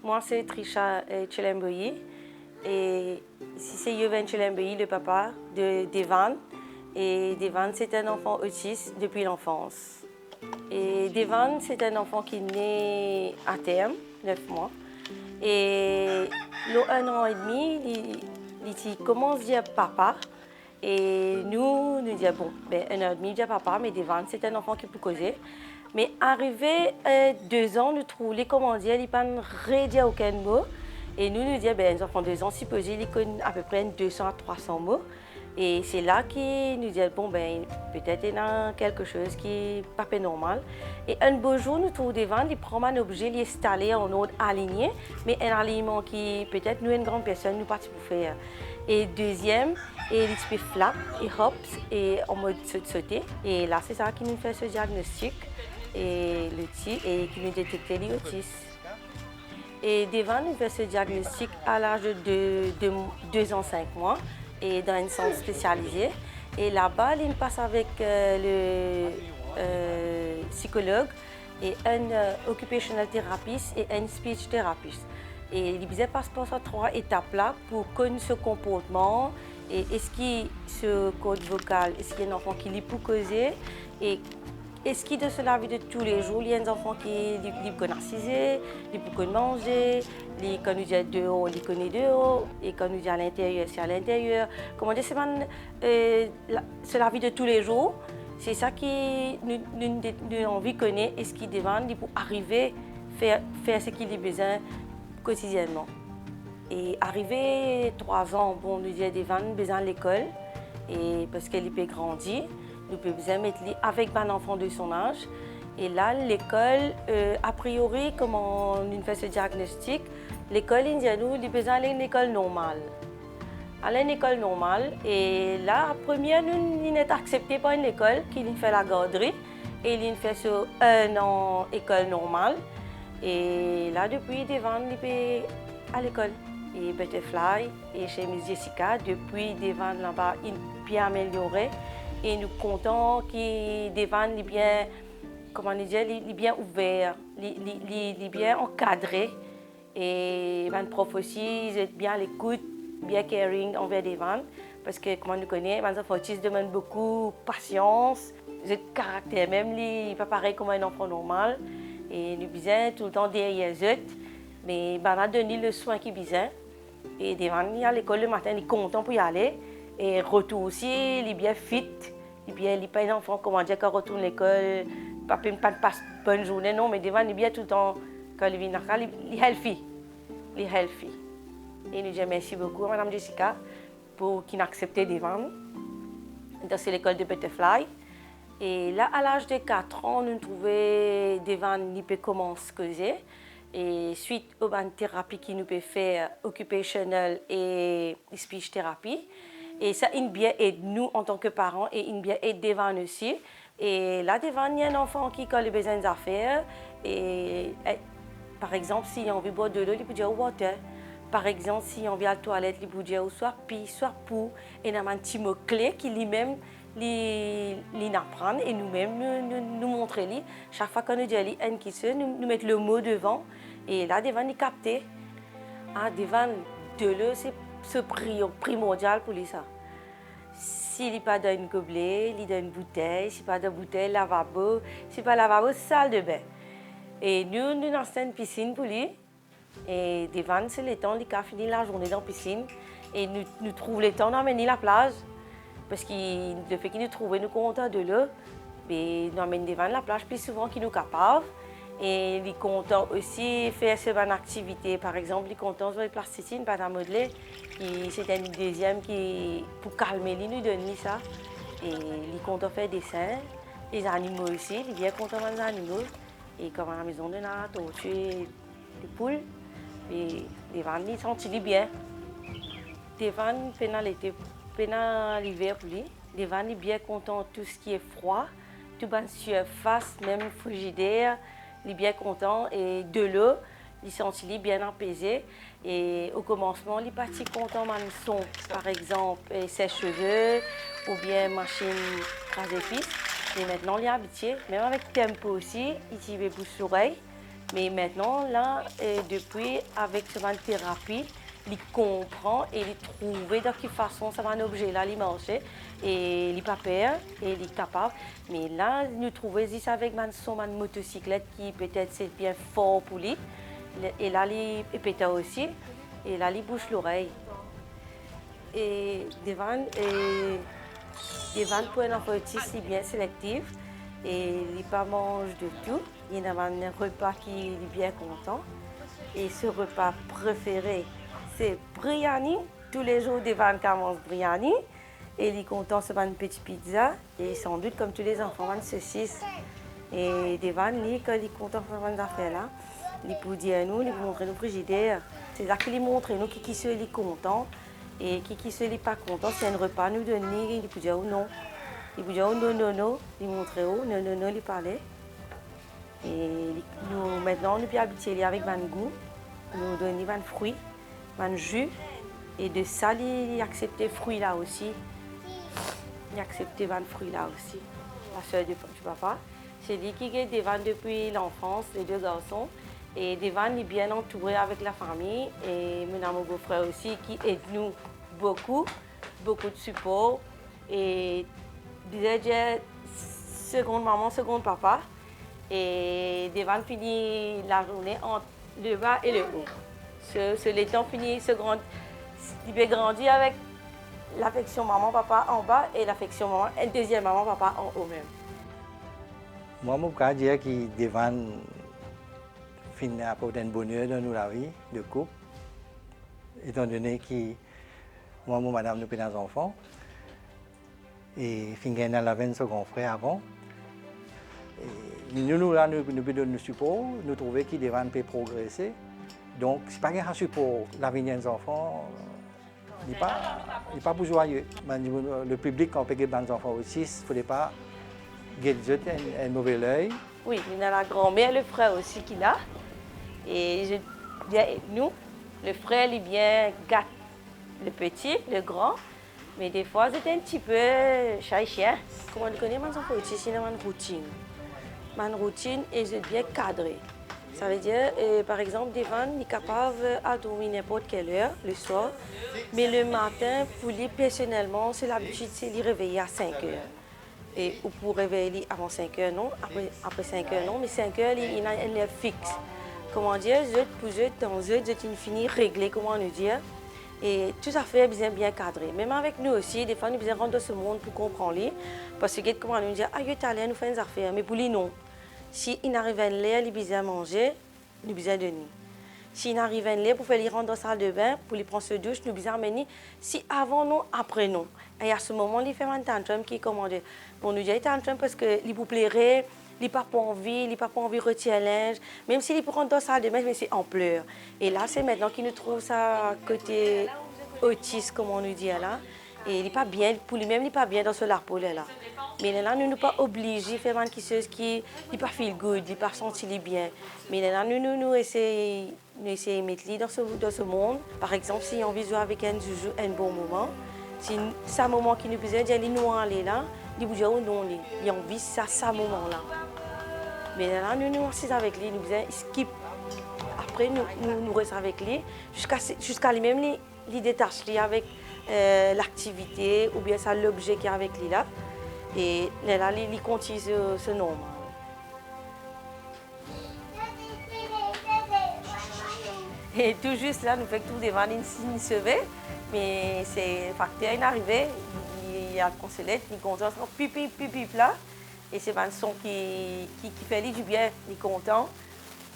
Moi, c'est Trisha Chelemboyi. Et si c'est Yoven Chelemboyi, le papa de Devan. Et Devan, c'est un enfant autiste depuis l'enfance. Et Devan, c'est un enfant qui est né à terme, 9 mois. Et là, 1 an et demi, il commence à dire papa. Et nous disons, bon, ben, 1 an et demi, il dit papa, mais Devan, c'est un enfant qui peut causer. Mais arrivé 2 ans, nous trouvons les commandiers, ils ne peuvent dire aucun mot. Et nous disons, ben, les enfants de 2 ans, si possible, ils connaissent à peu près 200 à 300 mots. Et c'est là qu'ils nous disent, bon, ben, peut-être il y a quelque chose qui n'est pas normal. Et un beau jour, nous trouvons des ventes, ils prennent un objet, ils installent en ordre aligné, mais un alignement qui, peut-être, nous, une grande personne, nous partis pour faire. Et deuxième, et il se flap, et hop, et en mode sauter. Et là, c'est ça qui nous fait ce diagnostic et qui nous détecte l'autisme. Et Devan nous fait ce diagnostic à l'âge de 2 ans 5 mois et dans une centre spécialisée. Et là-bas, il passe avec le psychologue et un occupational therapist et un speech therapist. Et il passe par ces 3 étapes-là pour connaître ce comportement et est-ce qu'il ce code vocal, est-ce qu'il y a un enfant qui peut causer et est-ce qu'il de la vie de tous les jours, il y a un enfant qui connaissent ciser, il peut manger, quand nous dit dehors, il connaît dehors, et quand nous dit à l'intérieur, c'est à l'intérieur. Comment dire, c'est la vie de tous les jours. C'est ça qui nous envie de connaître, est-ce qu'il demande pour arriver à faire ce qu'il a besoin quotidiennement. Et arrivé 3 ans, bon, nous dit Devan besoin de l'école, et parce qu'elle peut grandir. Nous pouvons mettre avec un enfant de son âge. Et là, l'école, a priori, comme on fait ce diagnostic, l'école indienne, nous avons besoin d'aller à une école normale. Aller à une école normale. Et là, la première, nous sommes acceptés par une école qui fait la garderie. Et il fait sur 1 an école normale. Et là, depuis, Devan, il peut à l'école. Et Butterfly et chez Miss Jessica, depuis Devan là-bas, il peut améliorer. Et nous comptons que Devan est bien, comment dire, il est bien ouvert, il est bien encadré. Et les profs aussi, ils sont bien à l'écoute, bien caring envers Devan. Parce que, comme nous connaissons, les enfants autistes demandent beaucoup de patience. Le caractère même, il n'est pas pareil comme un enfant normal. Et nous besoin tout le temps derrière eux. Mais on a donné le soin qu'ils ont besoin. Et Devan, il est à l'école le matin, il est content pour y aller. Et retour aussi, il est bien fit. Et bien, il n'est pas un enfant, comment dire, quand il retourne à l'école, pas une bonne journée, non, mais Devan, il est bien tout le temps, quand il vient à l'école, il est healthy. Il est healthy. Et nous disons merci beaucoup à Mme Jessica pour qu'il ait accepté Devan dans l'école de Butterfly. Et là, à l'âge de 4 ans, nous trouvons Devan, il peut commencer à causer. Et suite aux thérapies qu'il nous peut faire, occupationnel et speech thérapie. Et ça, il bien aide nous en tant que parents et il bien aide Devan aussi. Et là, Devan, il y a un enfant qui a besoin d'affaires. Et par exemple, s'il a envie de boire de l'eau, il peut dire water. Par exemple, s'il a envie à la toilette, il peut dire soit pi, soit pou. Et il y a un petit mot clé qui lui-même l'apprend et nous-mêmes nous montrer. Chaque fois qu'on nous dit un qui se, nous mettons le mot devant. Et là, Devan est capté. Ah, Devan, de l'eau, c'est primordial pour lui. S'il n'est pas dans une gobelet, il est dans une bouteille. S'il n'est pas dans une bouteille, lavabo. S'il n'est pas lavabo, salle de bain. Et nous avons une piscine pour lui. Et Devan, c'est le temps, il a fini la journée dans la piscine. Et nous trouvons le temps d'emmener la plage. Parce que le fait qu'il nous trouve, nous contents de l'eau. Mais nous emmènons Devan la plage plus souvent qu'il nous est capable. Et il est content aussi de faire cette activité. Par exemple, il est content de faire plasticine, pas à modeler. C'est une deuxième qui, pour calmer, il nous donne ça. Et il est content de faire des dessins. Les animaux aussi, il est bien content des animaux. Et comme à la maison, on a tortue, des poules. Et Devan, il sentit bien. Devan, pendant l'hiver pour lui. Devan est bien content de tout ce qui est froid. Tout la surface, même frigidaire. Il est bien content et de l'eau, il sentit bien apaisé. Et au commencement, il est parti content de son, par exemple, sèche-cheveux ou bien machine crase-épices. Et maintenant, il est habitué, même avec tempo aussi, il y va bouche-oreille. Mais maintenant, là, depuis, avec cette thérapie, il comprend et il trouve de quelle façon ça va un objet là, il marche et il pas peur et il est capable. Mais là, nous trouvons ici avec son motocyclette qui peut-être c'est bien fort pour lui. Et là, il peut aussi. Et là, il bouge l'oreille. Et devant pour un enfant autiste, c'est bien sélectif. Et il ne pas mange de tout. Il y a un repas qui est bien content. Et ce repas préféré, c'est biryani. Tous les jours, Devan commence biryani. Et il est content, c'est une petite pizza. Et sans doute, comme tous les enfants, une saucisse. Et Devan, lui, quand il est content de faire ces affaires-là, il peut dire à nous, il peut montrer nos frigidaires. C'est là qu'il montre à nous qui se est content et qui se est pas content. C'est un repas, nous donner, il peut dire oh non. Il peut dire oh non, non, non. Il montre oh non, non, non, il parlait. Et nous, maintenant, nous sommes habitués avec un goût. Nous donnons un fruit, un jus. Et de ça, il accepte les fruits là aussi. Il accepte les fruits là aussi. La soeur du papa. C'est lui qui est Devan depuis l'enfance, les deux garçons. Et Devan est bien entouré avec la famille. Et mon beau-frère aussi qui aide nous beaucoup, beaucoup de support. Et disait seconde maman, seconde papa. Et Devan finit la journée entre le bas et le haut. Le temps finit, il peut grandir avec l'affection maman-papa en bas et l'affection maman et deuxième maman-papa en haut même. Moi, je peux dire que Devan finit apporter un bonheur dans la vie de couple, étant donné que moi, madame, nous sommes des enfants. Et finit dans la veine second frère avant. Et nous, là, nous donnons le support, nous trouvons que Devan peut progresser. Donc, ce n'est pas un support l'avenir des enfants. Il n'est pas pour joyeux. Le public, quand on peut des enfants aussi, il ne faudrait pas jeter un mauvais œil. Oui, il y a la grand-mère, le frère aussi qui l'a. Et nous, le frère, il bien gâte le petit, le grand. Mais des fois, c'est un petit peu chien. Comme on connaît, mes enfants aussi, c'est une routine. Une routine et c'est bien cadré. Ça veut dire, par exemple, Devan est capable de dormir n'importe quelle heure, le soir. Mais le matin, pour lui, personnellement, c'est l'habitude, c'est de réveiller à 5 heures. Et ou pour réveiller avant 5 heures, non. Après 5 heures, non. Mais 5 heures, il a une heure fixe. Comment dire, pour eux, dans eux, c'est une finie réglée, comment nous dire. Et tout à fait bien cadré. Même avec nous aussi, des fois, nous devons rentrer dans ce monde pour comprendre. Parce que, comment nous dire, ah, il est allé nous faire des affaires. Mais pour lui, non. S'il arrive à l'air, il a besoin de manger, il a besoin de nuit. S'il arrive à l'air, pour faire rentrer dans la salle de bain, pour lui prendre sa douche, il a besoin de mener. Si avant, non, après, non. Et à ce moment, il fait un tantrum qui est commandé. Pour nous dire, il tantrum parce qu'il vous plairait, il n'a pas envie, il n'a pas envie de retirer linge. Même s'il peut rentrer dans la salle de bain, mais c'est en pleurs. Et là, c'est maintenant qu'il nous trouve ça côté autiste, comme on nous dit là. Et il n'est pas bien, pour lui-même, il n'est pas bien dans ce larpollet-là. Mais là, nous ne sommes pas obligés de faire une chose qui n'est pas feel good, qui n'est pas sentir bien. Mais là, nous essayons de mettre lui dans ce monde. Par exemple, si on veut jouer avec un bon moment, si c'est un moment qui nous besoin d'aller nous aller là, il vous dit oh non, il a envie ça, ce moment-là. Mais là, nous sommes avec lui, nous besoin skip. Après, nous restons avec lui jusqu'à lui-même les détacher avec l'activité ou bien ça l'objet qui est avec lui là. Et là, il continue ce nombre. Et tout juste là, nous faisons tout devant une sevée, mais c'est le facteur est arrivé, il y a le consolette, il content, pipi là, et c'est un son qui fait du bien, il est content.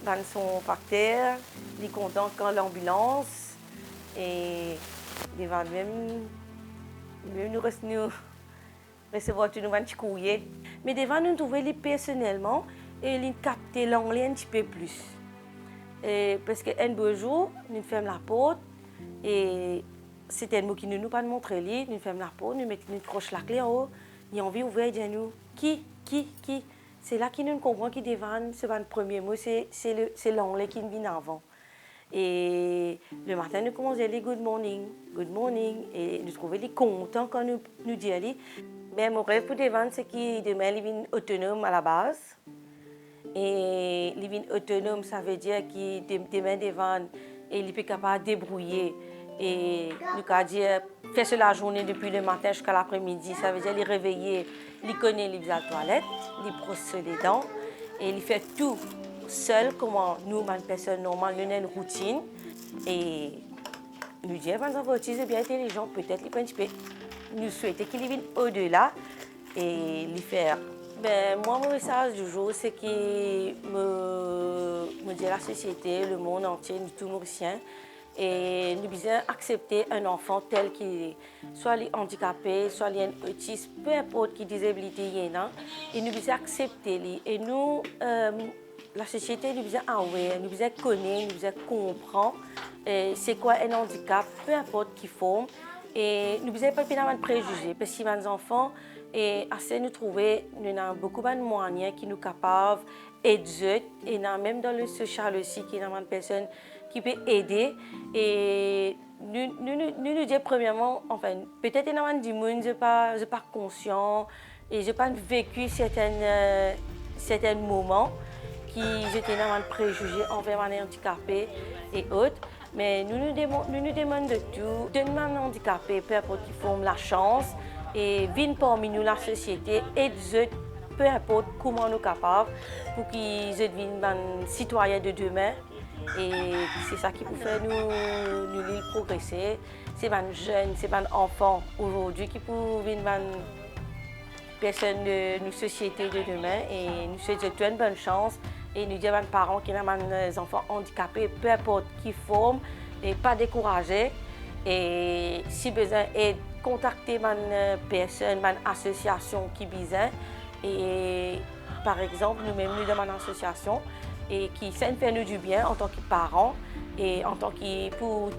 Dans son facteur, il est content quand l'ambulance, et il va même nous recevoir tout un petit courrier. Mais devant nous trouver personnellement et il capter l'anglais un petit peu plus. Et parce qu'un beau jour, nous fermons la porte et c'était un mot qui ne nous pas montré lui, nous fermons la porte, nous mettons une croche la clé en haut, il a envie d'ouvrir et dire nous qui. C'est là qu'il nous comprend qu'il devant c'est pas le premier mot, c'est l'anglais qui vient avant. Et le matin, nous commençons à dire good morning, et nous trouvons les contents quand nous disons. Mais mon rêve pour Devan, c'est qu'il demain il est autonome à la base. Et il est autonome, ça veut dire qu'il demain devant et il est capable de débrouiller. Et nous avons dit, faire la journée depuis le matin jusqu'à l'après-midi, ça veut dire il est réveillé, il connaît, il va à la toilette, il brosse les dents et il fait tout seul, comment nous, une personne normale, nous avons une routine. Et nous disons, par exemple, autisme bien intelligent, peut-être il peut un petit peu. Nous souhaitons qu'il vienne au-delà et le faire. Ben, moi, mon message du jour, c'est que me dire la société, le monde entier, tout Mauricien, et nous devons accepter un enfant tel qu'il est, soit il est handicapé, soit il est autiste, peu importe quelle disabilité il a, et nous devons accepter lui. Et nous, la société, nous devons aware, nous devons connaître, nous devons comprendre c'est quoi un handicap, peu importe qui forme, et nous devons pas de préjugés, parce que les enfants, et assez nous trouver, nous avons beaucoup de moyens qui nous capables d'aider, et même dans le social aussi, qui est une personne qui peut aider. Et nous disons premièrement, enfin, peut-être qu'il y a des gens qui ne sont pas conscients et je n'ai pas vécu certains moments qui étaient dans de préjugés envers les handicapés et autres. Mais nous demandons de tout. Donne-moi un handicapé, peu importe qui forme la chance et viennent parmi nous la société et peu importe comment nous sommes capables pour qu'ils deviennent des citoyens de demain. Et c'est ça qui peut faire nous progresser. C'est les jeunes, c'est les enfants aujourd'hui qui peuvent devenir des personnes de notre société de demain. Et nous souhaitons une bonne chance. Et nous disons aux parents qui ont des enfants handicapés, peu importe qui forment, et pas décourager. Et si besoin, contacter une personne, une association qui besoin. Et par exemple, nous-mêmes, nous avons une association et qui fait nous du bien en tant que parents et en tant que pour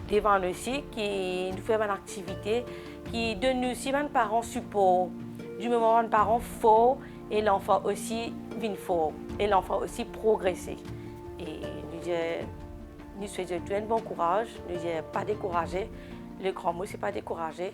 devant aussi, qui nous fait une activité, qui donne nous aussi un parents support. Du moment où un parent fort et l'enfant aussi vient fort et l'enfant aussi progresser. Et nous souhaitons tout un bon courage, nous disons pas décourager. Le grand mot, c'est pas décourager.